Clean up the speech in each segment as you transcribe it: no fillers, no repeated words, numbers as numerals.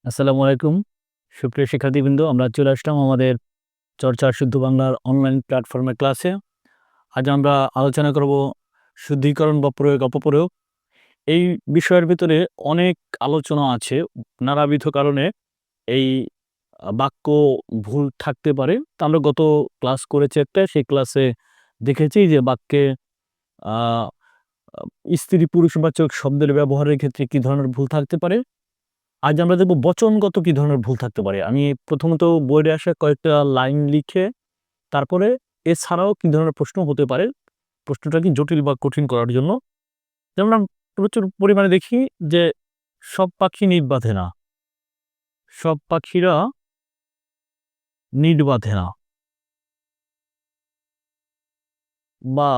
আসসালামু আলাইকুম। সুপ্রিয় শিক্ষার্থীবৃন্দ, আমরা চলে আসলাম আমাদের চর্চার শুদ্ধ বাংলার অনলাইন প্ল্যাটফর্মের ক্লাসে। আজ আমরা আলোচনা করব শুদ্ধিকরণ বা প্রয়োগ অপপ্রয়োগ। এই বিষয়ের ভিতরে অনেক আলোচনা আছে। নানাবিধ কারণে এই বাক্য ভুল থাকতে পারে। তো আমরা গত ক্লাস করেছি একটা, সেই ক্লাসে দেখেছি যে বাক্যে আ আ স্ত্রী পুরুষবাচক শব্দের ব্যবহারের ক্ষেত্রে কি ধরনের ভুল থাকতে পারে। আজ আমরা দেখব বচনগত কি ধরনের ভুল থাকতে পারে। আমি প্রথমত বোর্ডে আসা কয়েকটা লাইন লিখে তারপরে এছাড়াও কি ধরনের প্রশ্ন হতে পারে, প্রশ্নটাকে জটিল বা কঠিন করার জন্য। যেমন আমরা প্রচুর পরিমাণে দেখি যে সব পাখি নিট বাঁধে না, সব পাখিরা নিট বাঁধে না, বা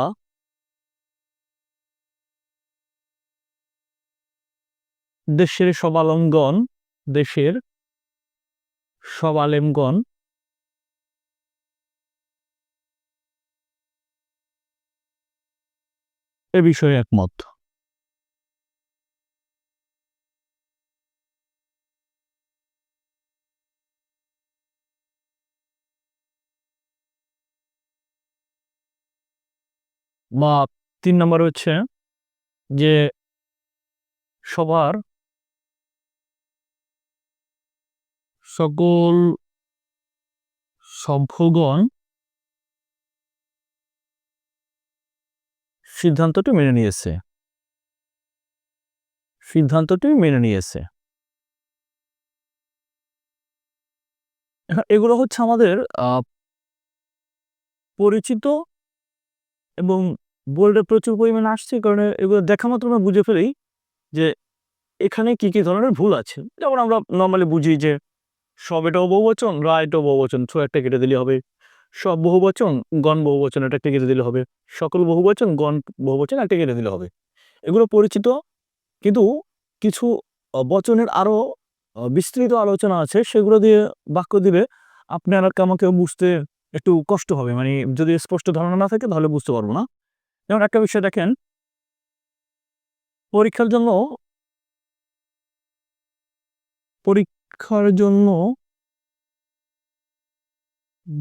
দেশের সবালঙ্গন, দেশের সবালেমগণ এ বিষয়ে একমত। বা ৩ নম্বর হচ্ছে যে সবার সকল সভ্যগণ সিদ্ধান্তটি মেনে নিয়েছে, সিদ্ধান্তটি মেনে নিয়েছে। এগুলো হচ্ছে আমাদের আ পরিচিত এবং বোর্ডে প্রচুর পরিমাণে আসছে। কারণ এগুলো দেখা মাত্র আমরা বুঝে ফেলি যে এখানে কি, কি ধরনের ভুল আছে। যেমন আমরা নরমালি বুঝি যে সব এটাও বহুবচন, রা এটাও বহুবচন, ছো একটা কেটে দিলেই হবে। সব বহুবচন, গণ বহুবচন এটা একটা কেটে দিলে হবে। সকল বহুবচন, গণ বহুবচন একটা কেটে দিলে হবে। এগুলো পরিচিত, কিন্তু কিছু বচনের আরো বিস্তৃত আলোচনা আছে, সেগুলো দিয়ে বাক্য দিলে আপনার আর আমাকেও বুঝতে একটু কষ্ট হবে। মানে যদি স্পষ্ট ধারণা না থাকে তাহলে বুঝতে পারব না। যেমন একটা বিষয় দেখেন, পরীক্ষার জন্য পরীক্ষার জন্য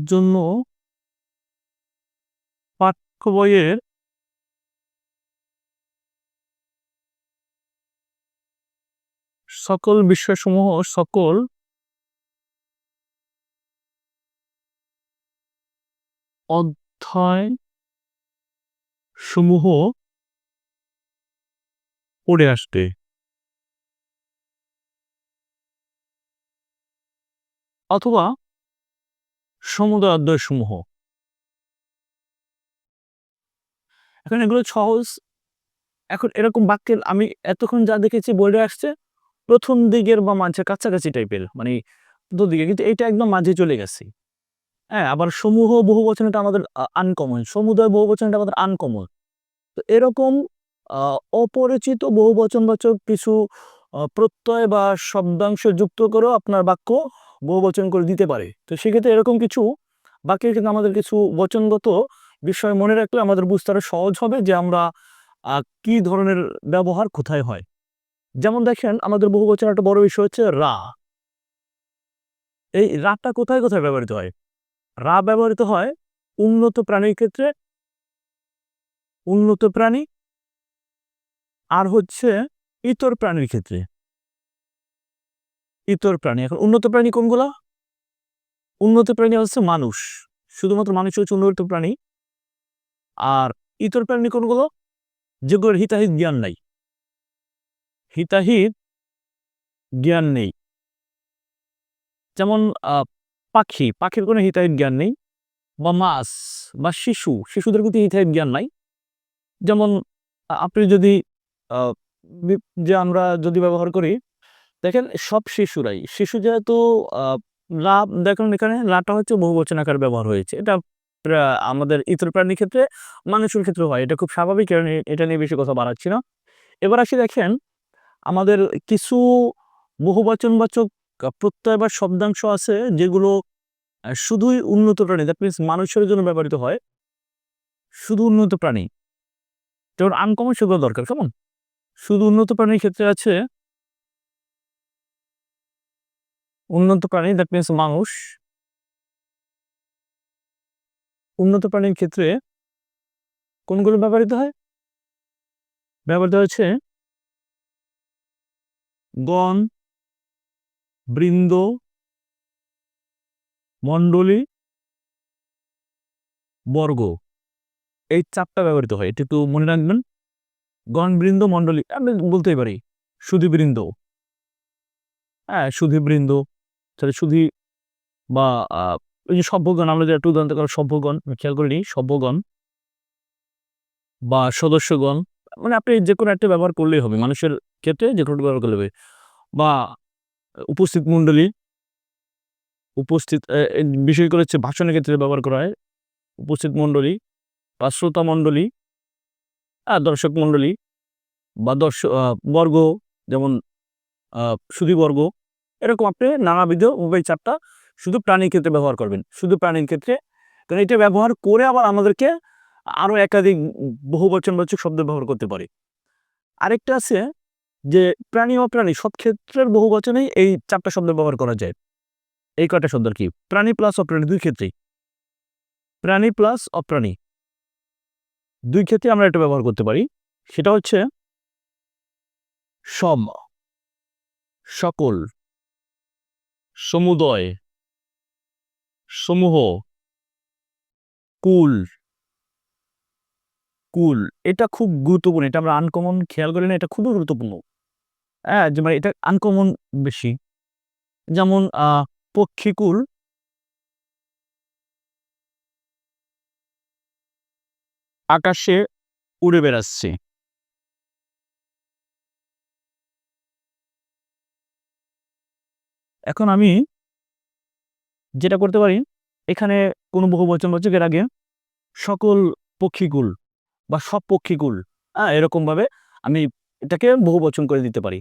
জন্য পাঠ্য বইয়ের সকল বিষয়সমূহ সকল অধ্যায়সমূহ পড়ে আসতে, অথবা সমুদয় অধ্যায়সমূহ। এখন এগুলো সহজ। এখন এরকম বাক্যের আমি এতক্ষণ যা দেখেছি বোর্ডে আসছে ১ম দিকের বা মাঝে কাছাকাছি টাইপের, মানে ১ম দিকে, কিন্তু এইটা একদম মাঝে চলে গেছে। হ্যাঁ? আবার সমূহ বহুবচন এটা আমাদের আনকমন। সমুদয় বহুবচন এটা আমাদের আনকমন। তো এরকম আ অপরিচিত বহুবচনবাচক কিছু প্রত্যয় বা শব্দাংশ যুক্ত করেও আপনার বাক্য বহুবচন করে দিতে পারে। তো সেক্ষেত্রে এরকম কিছু বাক্যের ক্ষেত্রে আমাদের কিছু বচনগত বিষয় মনে রাখলে আমাদের বুঝতে আরো সহজ হবে যে আমরা কি ধরনের ব্যবহার কোথায় হয়। যেমন দেখেন, আমাদের বহুবচনের একটা বড় বিষয় হচ্ছে রা। এই রাটা কোথায়, কোথায় ব্যবহৃত হয়? রা ব্যবহৃত হয় উন্নত প্রাণীর ক্ষেত্রে, উন্নত প্রাণী, আর হচ্ছে ইতর প্রাণীর ক্ষেত্রে। ইতর প্রাণী। এখন উন্নত প্রাণী কোনগুলা? উন্নত প্রাণী হচ্ছে মানুষ। শুধুমাত্র মানুষ হচ্ছে উন্নত প্রাণী। আর ইতর প্রাণী কোনগুলো? যেগুলোর হিতাহিত জ্ঞান নাই। হিতাহিত জ্ঞান নেই। যেমন আ পাখি, পাখির কোনো হিতাহিত জ্ঞান নেই। বা মাছ বা শিশু, শিশুদের প্রতি হিতাহিত জ্ঞান নাই। যেমন আপনি যদি আ বি যে আমরা যদি ব্যবহার করি, দেখেন সব শিশুরাই, শিশু যেহেতু আ লা, দেখুন এখানে লাটা হচ্ছে বহুবচন আকারে ব্যবহার হয়েছে। এটা প্রা আমাদের ইতর প্রাণীর ক্ষেত্রে, মানুষের ক্ষেত্রেও হয়। এটা খুব স্বাভাবিক, কারণ এটা নিয়ে বেশি কথা বাড়াচ্ছি না। এবার আসি, দেখেন আমাদের কিছু বহুবচনবাচক প্রত্যয় বা শব্দাংশ আছে যেগুলো শুধুই উন্নত প্রাণী, দ্যাট মিনস মানুষের জন্য ব্যবহৃত হয়। শুধু উন্নত প্রাণী। যেমন আনকমন, সেগুলো দরকার। কেমন? শুধু উন্নত প্রাণীর ক্ষেত্রে আছে উন্নত প্রাণী দ্যাট মিনস মানুষ। উন্নত প্রাণীর ক্ষেত্রে কোনগুলো ব্যবহৃত হয়? ব্যবহৃত হচ্ছে গণ, বৃন্দ, মণ্ডলী, বর্গ, এই 4টা ব্যবহৃত হয়। এটা একটু মনে রাখবেন। গণ, বৃন্দ, মণ্ডলী, আমি বলতেই পারি সুধীবৃন্দ। সুধীবৃন্দ, তাহলে সুধী বা ওই যে সভ্যগণ, আমরা যে একটা উদাহরণ দিতে সভ্যগণ, খেয়াল করে নিই, সভ্যগণ বা সদস্যগণ, মানে আপনি যে কোনো একটা ব্যবহার করলেই হবে, মানুষের ক্ষেত্রে যে কোনো ব্যবহার করলে হবে। বা উপস্থিত মণ্ডলী, উপস্থিত বিষয় করে হচ্ছে ভাষণের ক্ষেত্রে ব্যবহার করা হয় উপস্থিত মণ্ডলী বা শ্রোতা মণ্ডলী, দর্শক মণ্ডলী বা বর্গ, যেমন সুধীবর্গ, এরকম আপনি নানাবিধ মোবাইল 4টা শুধু প্রাণীর ক্ষেত্রে ব্যবহার করবেন, শুধু প্রাণীর ক্ষেত্রে। কারণ এটা ব্যবহার করে আবার আমাদেরকে আরও একাধিক বহুবচনবাচক শব্দ ব্যবহার করতে পারি। আরেকটা আছে যে প্রাণী অপ্রাণী সব ক্ষেত্রের বহুবচনেই এই 4টা শব্দ ব্যবহার করা যায়। এই কয়টা শব্দ কি? প্রাণী প্লাস অপ্রাণী, দুই ক্ষেত্রেই। প্রাণী প্লাস অপ্রাণী দুই ক্ষেত্রে আমরা এটা ব্যবহার করতে পারি। সেটা হচ্ছে সম, সকল, সমুদয়, সমূহ, কুল। কুল এটা খুব গুরুত্বপূর্ণ, এটা আমরা আনকমন খেয়াল করি না, এটা খুবই গুরুত্বপূর্ণ। যে মানে এটা আনকমন বেশি। যেমন পক্ষীকুল, আকাশে উড়ে বেড়াচ্ছে। এখন আমি যেটা করতে পারি, এখানে কোনো বহুবচনবাচকের আগে সকল পক্ষীকুল বা সব পক্ষীকুল, এরকমভাবে আমি এটাকে বহুবচন করে দিতে পারি।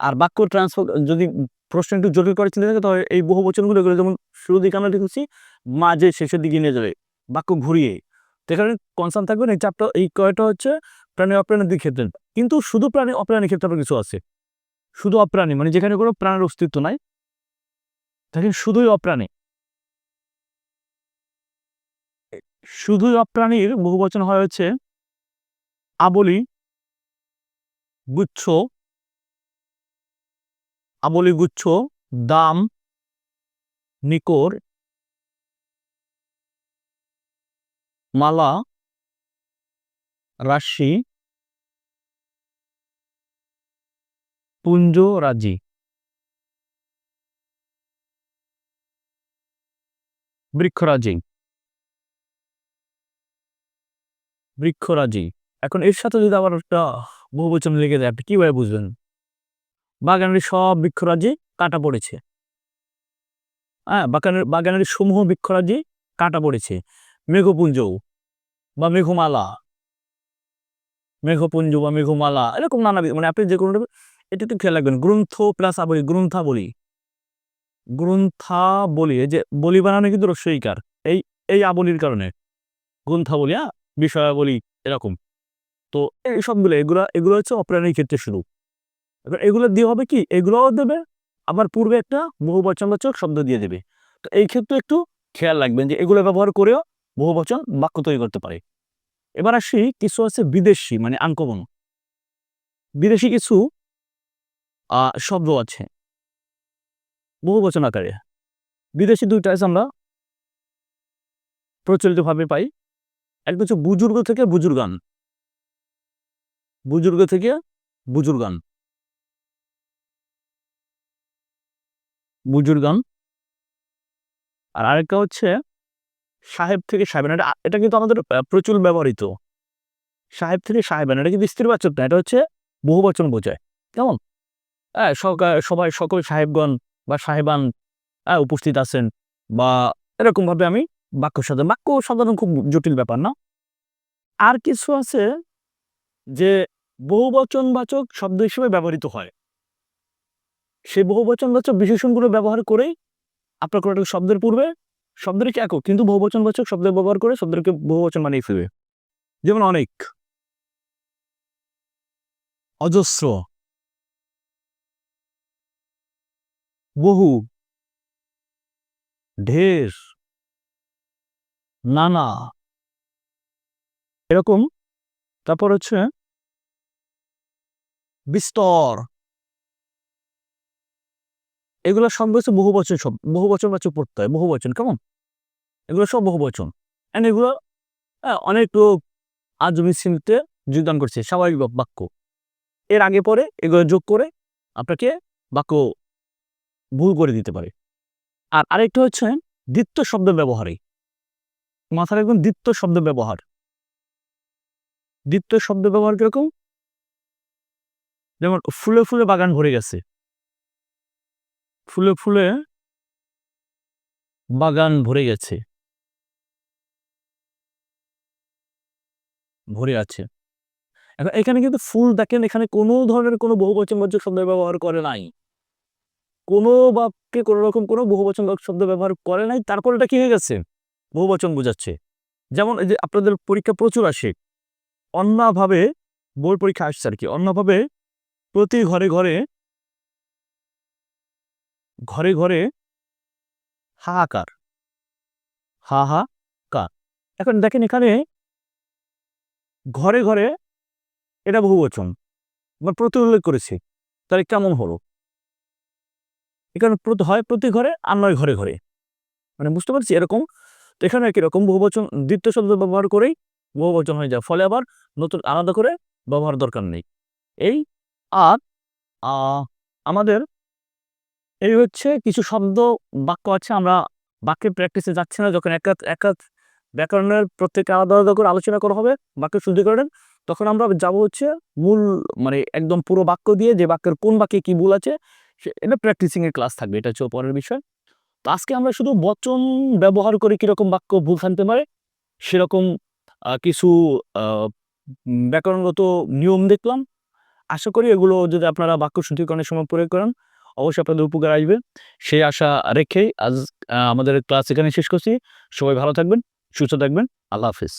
আর বাক্য ট্রান্সফার যদি প্রশ্ন একটু জটিল করে চিন্তা থাকে, তাহলে এই বহুবচনগুলো এগুলো যেমন শুরুর দিকে আমরা দেখেছি, মাঝে শেষের দিকে নিয়ে যাবে বাক্য ঘুরিয়ে। তো এখানে কনসার্ন থাকবেন এই 4টা, এই কয়টা হচ্ছে প্রাণী অপ্রাণীর দিক ক্ষেত্রে। কিন্তু শুধু প্রাণী অপ্রাণীর ক্ষেত্রে আবার কিছু আছে। শুধু অপ্রাণী মানে যেখানে কোনো প্রাণের অস্তিত্ব নাই, দেখেন শুধুই অপ্রাণী। শুধুই অপ্রাণীর বহুবচন হয় হচ্ছে আবলি, গুচ্ছ, আবলি গুচ্ছ, দাম, নিকর, মালা, রাশি, পুঞ্জ, রাজি। বৃক্ষরাজি, বৃক্ষরাজি। এখন এর সাথে যদি আবার একটা বহুবচন লেগে যায়, আপনি কিভাবে বুঝবেন? বাগানের সব বৃক্ষরাজি কাটা পড়েছে। বাগানের সমূহ বৃক্ষরাজি কাটা পড়েছে। মেঘপুঞ্জ বা মেঘমালা, মেঘপুঞ্জ বা মেঘমালা, এরকম নানাবিধ, মানে আপনি যে কোনো, এটা একটু খেয়াল রাখবেন। গ্রন্থ প্লাস আবলি, গ্রন্থাবলী, গ্রন্থাবলী, এই যে বলি বানানো কিন্তু রস্বইকার, এই এই আবলির কারণে গ্রন্থাবলী, বিষয়াবলী, এরকম। তো এই সবগুলো এগুলো হচ্ছে অপ্রাণীর ক্ষেত্রে শুরু। এবার এগুলো দিয়ে হবে কি, এগুলোও দেবে, আবার পূর্বে একটা বহুবচনবাচক শব্দ দিয়ে দেবে। তো এই ক্ষেত্রে একটু খেয়াল রাখবেন যে এগুলো ব্যবহার করেও বহুবচন বাক্য তৈরি করতে পারে। এবার আসি, কিছু আছে বিদেশি মানে আনকমন, বিদেশি কিছু শব্দ আছে বহুবচন আকারে। বিদেশি দুইটা আছে আমরা প্রচলিতভাবে পাই। একটা হচ্ছে বুজুর্গ থেকে বুজুর্গান, বুজুর্গ থেকে বুজুর্গান, বুজুর্গান। আর আরেকটা হচ্ছে সাহেব থেকে সাহেবান, এটা কিন্তু আমাদের প্রচুর ব্যবহৃত। সাহেব থেকে সাহেবান, এটা কিন্তু স্ত্রীবাচক না, এটা হচ্ছে বহুবচন বোঝায়। কেমন? সবাই, সকল সাহেবগণ বা সাহেবান উপস্থিত আছেন, বা এরকমভাবে আমি বাক্য সাধারণ খুব জটিল ব্যাপার না। আর কিছু আছে যে বহুবচনবাচক শব্দ হিসেবে ব্যবহৃত হয়। সেই বহুবচনবাচক বিশেষণগুলো ব্যবহার করেই আপনার কোনো একটা শব্দের পূর্বে, শব্দের কি একক কিন্তু বহুবচনবাচক শব্দ ব্যবহার করে শব্দকে বহুবচন বানিয়ে ফেলবে। যেমন অনেক, অজস্র, বহু, ঢের, নানা, এরকম। তারপর হচ্ছে বিস্তর, এগুলো সব হচ্ছে বহুবচন শব্দ, বহুবচন বাচক পড়তে হয়, বহুবচন, কেমন? এগুলো সব বহুবচন। এন্ড এগুলো অনেক লোক আজমি শ্রেণীতে যোগদান করছে, স্বাভাবিক বাক্য। এর আগে পরে এগুলো যোগ করে আপনাকে বাক্য ভুল করে দিতে পারে। আর আরেকটা হচ্ছে দ্বিত্ব শব্দ ব্যবহারে, মাথায় রাখবেন দ্বিত্ব শব্দ ব্যবহার। দ্বিত্ব শব্দ ব্যবহার কিরকম? যেমন ফুলে ফুলে বাগান ভরে গেছে, ফুলে ফুলে বাগান ভরে গেছে, ভরে আছে। এখন এখানে কিন্তু ফুল দেখেন, এখানে কোনো ধরনের কোনো বহুবচনবাচক শব্দ ব্যবহার করে নাই, কোনো বাক্যে কোনো রকম কোনো বহুবচনবাচক শব্দ ব্যবহার করে নাই, তারপর এটা কি হয়ে গেছে? বহুবচন বোঝাচ্ছে। যেমন এই যে আপনাদের পরীক্ষা প্রচুর আসে, অন্যভাবে বোর্ড পরীক্ষা আসছে আর কি, অন্যভাবে প্রতি ঘরে ঘরে, ঘরে ঘরে হাহাকার, হাহাকার। এখন দেখেন এখানে ঘরে ঘরে এটা বহুবচন, প্রতি উল্লেখ করেছি, তাহলে কেমন হলো? এখানে হয় প্রতি ঘরে আর নয় ঘরে ঘরে, মানে বুঝতে পারছি এরকম। তো এখানে একই রকম বহুবচন দ্বিতীয় শব্দ ব্যবহার করেই বহুবচন হয়ে যায়, ফলে আবার নতুন আলাদা করে ব্যবহার দরকার নেই। এই আর আমাদের এই হচ্ছে কিছু শব্দ বাক্য আছে, আমরা বাক্যের প্র্যাকটিসে যাচ্ছি না, যখন একাত একাত ব্যাকরণের প্রত্যেকটা আলাদা আলাদা করে আলোচনা করা হবে বাক্য শুদ্ধিকরণের, তখন আমরা যাব হচ্ছে মূল, মানে একদম পুরো বাক্য দিয়ে যে বাক্যের কোন বাক্যে কি ভুল আছে এটা প্র্যাকটিসিং এর ক্লাস থাকবে, এটা হচ্ছে পরের বিষয়। তো আজকে আমরা শুধু বচন ব্যবহার করে কিরকম বাক্য ভুল থাকতে পারে সেরকম কিছু ব্যাকরণগত নিয়ম দেখলাম। আশা করি এগুলো যদি আপনারা বাক্য শুদ্ধিকরণের সময় প্রয়োগ করেন অবশ্যই আপনাদের উপকার আসবে, সেই আশা রেখেই আজ আমাদের ক্লাস এখানে শেষ করছি। সবাই ভালো থাকবেন, সুস্থ থাকবেন, আল্লাহ হাফিজ।